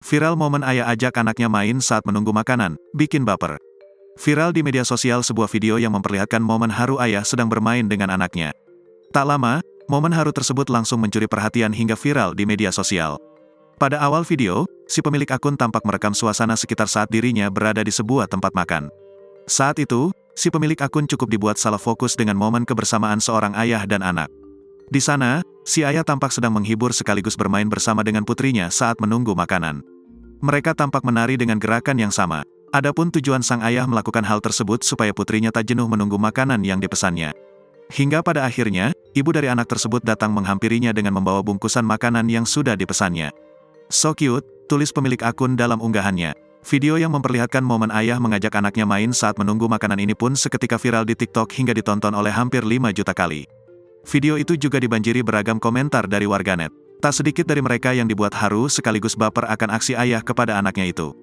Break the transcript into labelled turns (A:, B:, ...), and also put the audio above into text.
A: Viral momen ayah ajak anaknya main saat menunggu makanan, bikin baper. Viral di media sosial sebuah video yang memperlihatkan momen haru ayah sedang bermain dengan anaknya. Tak lama, momen haru tersebut langsung mencuri perhatian hingga viral di media sosial. Pada awal video, si pemilik akun tampak merekam suasana sekitar saat dirinya berada di sebuah tempat makan. Saat itu, si pemilik akun cukup dibuat salah fokus dengan momen kebersamaan seorang ayah dan anak. Di sana, si ayah tampak sedang menghibur sekaligus bermain bersama dengan putrinya saat menunggu makanan. Mereka tampak menari dengan gerakan yang sama. Adapun tujuan sang ayah melakukan hal tersebut supaya putrinya tak jenuh menunggu makanan yang dipesannya. Hingga pada akhirnya, ibu dari anak tersebut datang menghampirinya dengan membawa bungkusan makanan yang sudah dipesannya. "So cute," tulis pemilik akun dalam unggahannya. Video yang memperlihatkan momen ayah mengajak anaknya main saat menunggu makanan ini pun seketika viral di TikTok hingga ditonton oleh hampir 5 juta kali. Video itu juga dibanjiri beragam komentar dari warganet. Tak sedikit dari mereka yang dibuat haru sekaligus baper akan aksi ayah kepada anaknya itu.